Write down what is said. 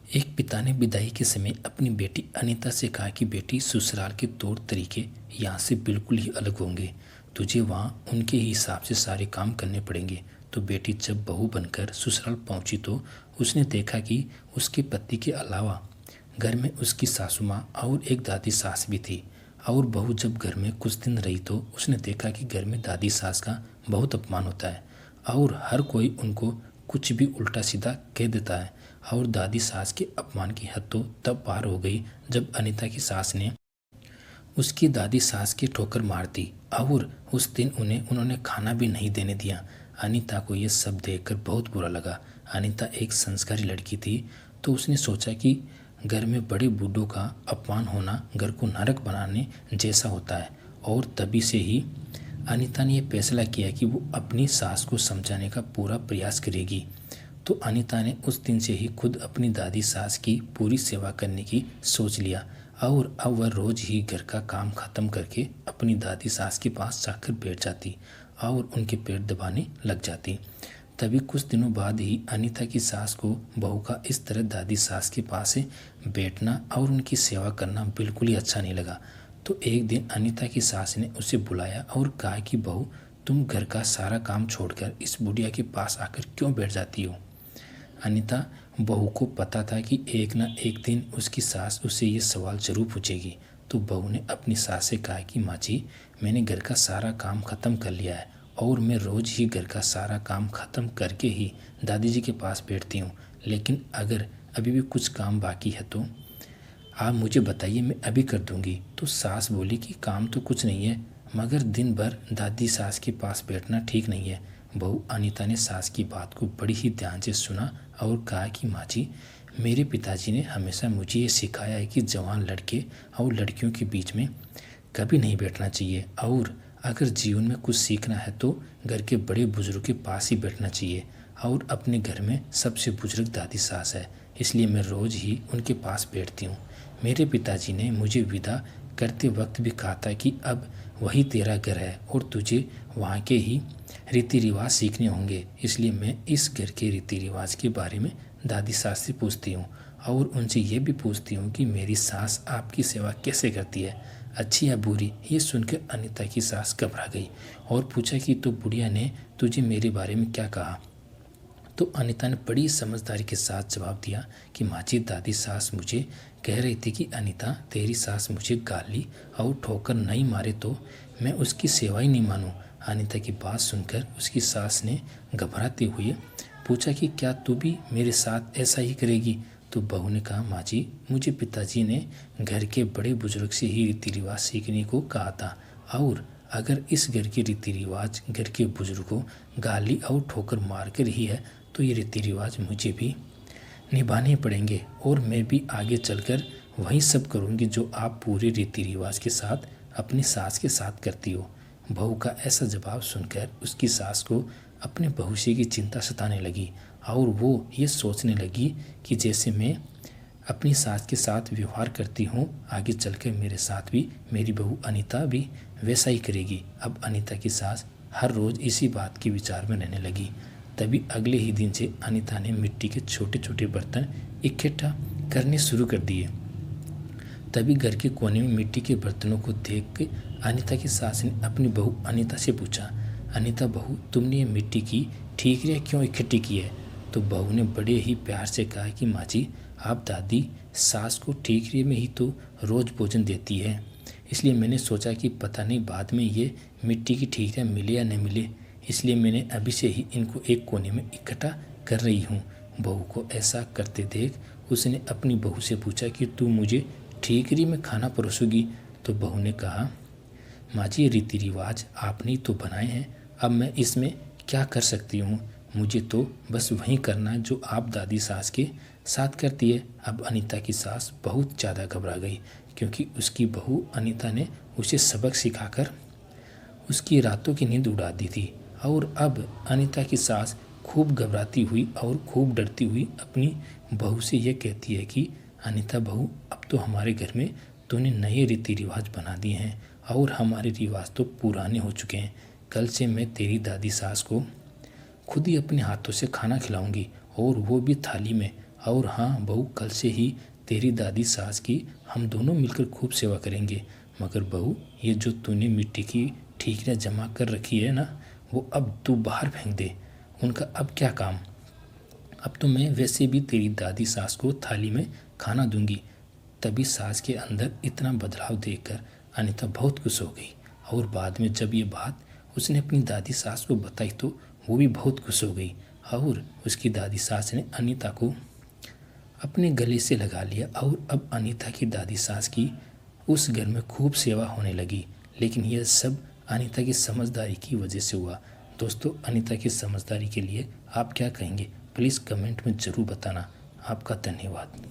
एक पिता ने विदाई के समय अपनी बेटी अनीता से कहा कि बेटी, ससुराल के तौर तरीके यहाँ से बिल्कुल ही अलग होंगे। तुझे वहाँ उनके ही हिसाब से सारे काम करने पड़ेंगे। तो बेटी जब बहू बनकर ससुराल पहुँची तो उसने देखा कि उसके पति के अलावा घर में उसकी सासू माँ और एक दादी सास भी थी। और बहू जब घर में कुछ दिन रही तो उसने देखा कि घर में दादी सास का बहुत अपमान होता है और हर कोई उनको कुछ भी उल्टा सीधा कह देता है। और दादी सास के अपमान की हद तो तब पार हो गई जब अनीता की सास ने उसकी दादी सास की ठोकर मार दी और उस दिन उन्होंने खाना भी नहीं देने दिया। अनीता को यह सब देखकर बहुत बुरा लगा। अनीता एक संस्कारी लड़की थी, तो उसने सोचा कि घर में बड़े बूढ़ों का अपमान होना घर को नरक बनाने जैसा होता है। और तभी से ही अनीता ने यह फैसला किया कि वो अपनी सास को समझाने का पूरा प्रयास करेगी। तो अनीता ने उस दिन से ही खुद अपनी दादी सास की पूरी सेवा करने की सोच लिया और अब वह रोज ही घर का काम खत्म करके अपनी दादी सास के पास जाकर बैठ जाती और उनके पैर दबाने लग जाती। तभी कुछ दिनों बाद ही अनीता की सास को बहू का इस तरह दादी सास के पास से बैठना और उनकी सेवा करना बिल्कुल ही अच्छा नहीं लगा। तो एक दिन अनीता की सास ने उसे बुलाया और कहा कि बहू, तुम घर का सारा काम छोड़कर इस बुढ़िया के पास आकर क्यों बैठ जाती हो। अनीता बहू को पता था कि एक न एक दिन उसकी सास उससे ये सवाल जरूर पूछेगी। तो बहू ने अपनी सास से कहा कि माँ जी, मैंने घर का सारा काम ख़त्म कर लिया है और मैं रोज़ ही घर का सारा काम ख़त्म करके ही दादी जी के पास बैठती हूँ, लेकिन अगर अभी भी कुछ काम बाकी है तो आप मुझे बताइए, मैं अभी कर दूँगी। तो सास बोली कि काम तो कुछ नहीं है, मगर दिन भर दादी सास के पास बैठना ठीक नहीं है। बहू अनीता ने सास की बात को बड़ी ही ध्यान से सुना और कहा कि माँ जी, मेरे पिताजी ने हमेशा मुझे ये सिखाया है कि जवान लड़के और लड़कियों के बीच में कभी नहीं बैठना चाहिए और अगर जीवन में कुछ सीखना है तो घर के बड़े बुजुर्ग के पास ही बैठना चाहिए। और अपने घर में सबसे बुजुर्ग दादी सास है, इसलिए मैं रोज़ ही उनके पास बैठती हूँ। मेरे पिताजी ने मुझे विदा करते वक्त भी कहा था कि अब वही तेरा घर है और तुझे वहाँ के ही रीति रिवाज सीखने होंगे, इसलिए मैं इस घर के रीति रिवाज के बारे में दादी सास से पूछती हूँ और उनसे ये भी पूछती हूँ कि मेरी सास आपकी सेवा कैसे करती है, अच्छी या बुरी। ये सुनकर अनीता की सास घबरा गई और पूछा कि तो बुढ़िया ने तुझे मेरे बारे में क्या कहा। तो अनीता ने बड़ी समझदारी के साथ जवाब दिया कि माँ जी, दादी सास मुझे कह रही थी कि अनीता, तेरी सास मुझे गाली और ठोकर नहीं मारे तो मैं उसकी सेवा ही नहीं मानूं। अनीता की बात सुनकर उसकी सास ने घबराते हुए पूछा कि क्या तू भी मेरे साथ ऐसा ही करेगी। तो बहू ने कहा, माँ जी, मुझे पिताजी ने घर के बड़े बुजुर्ग से ही रीति रिवाज सीखने को कहा था और अगर इस घर के रीति रिवाज घर के बुजुर्गों गाली और ठोकर मार कर ही है तो ये रीति रिवाज मुझे भी निभाने पड़ेंगे और मैं भी आगे चलकर वही सब करूँगी जो आप पूरे रीति रिवाज के साथ अपनी सास के साथ करती हो। बहू का ऐसा जवाब सुनकर उसकी सास को अपने भविष्य की चिंता सताने लगी और वो ये सोचने लगी कि जैसे मैं अपनी सास के साथ व्यवहार करती हूँ, आगे चलकर मेरे साथ भी मेरी बहू अनीता भी वैसा ही करेगी। अब अनीता की सास हर रोज़ इसी बात के विचार में रहने लगी। तभी अगले ही दिन से अनीता ने मिट्टी के छोटे छोटे बर्तन इकट्ठा करने शुरू कर दिए। तभी घर के कोने में मिट्टी के बर्तनों को देख के अनीता की सास ने अपनी बहू अनीता से पूछा, अनीता बहू, तुमने ये मिट्टी की ठीकरियाँ क्यों इकट्ठी की है। तो बहू ने बड़े ही प्यार से कहा कि माँ जी, आप दादी सास को ठीकरे में ही तो रोज़ भोजन देती है, इसलिए मैंने सोचा कि पता नहीं बाद में ये मिट्टी की ठीकरियाँ मिले या न मिले, इसलिए मैंने अभी से ही इनको एक कोने में इकट्ठा कर रही हूँ। बहू को ऐसा करते देख उसने अपनी बहू से पूछा कि तू मुझे ठीकरी में खाना परोसोगी। तो बहू ने कहा, माँ जी, रीति रिवाज आपने ही तो बनाए हैं, अब मैं इसमें क्या कर सकती हूँ, मुझे तो बस वही करना है जो आप दादी सास के साथ करती है। अब अनीता की सास बहुत ज़्यादा घबरा गई क्योंकि उसकी बहू अनीता ने उसे सबक सिखाकर उसकी रातों की नींद उड़ा दी थी। और अब अनीता की सास खूब घबराती हुई और खूब डरती हुई अपनी बहू से यह कहती है कि अनीता बहू, अब तो हमारे घर में तूने नए रीति रिवाज बना दिए हैं और हमारे रिवाज तो पुराने हो चुके हैं। कल से मैं तेरी दादी सास को खुद ही अपने हाथों से खाना खिलाऊंगी और वो भी थाली में, और हाँ बहू, कल से ही तेरी दादी सास की हम दोनों मिलकर खूब सेवा करेंगे। मगर बहू, ये जो तूने मिट्टी की ठीकरियाँ जमा कर रखी है ना, वो अब तू बाहर फेंक दे। उनका अब क्या काम। अब तो मैं वैसे भी तेरी दादी सास को थाली में खाना दूंगी। तभी सास के अंदर इतना बदलाव देखकर अनीता बहुत खुश हो गई, और बाद में जब ये बात उसने अपनी दादी सास को बताई तो वो भी बहुत खुश हो गई, और उसकी दादी सास ने अनीता को अपने गले से लगा लिया। और अब अनीता की दादी सास की उस घर में खूब सेवा होने लगी। लेकिन यह सब अनीता की समझदारी की वजह से हुआ। दोस्तों, अनीता की समझदारी के लिए आप क्या कहेंगे, प्लीज़ कमेंट में ज़रूर बताना। आपका धन्यवाद।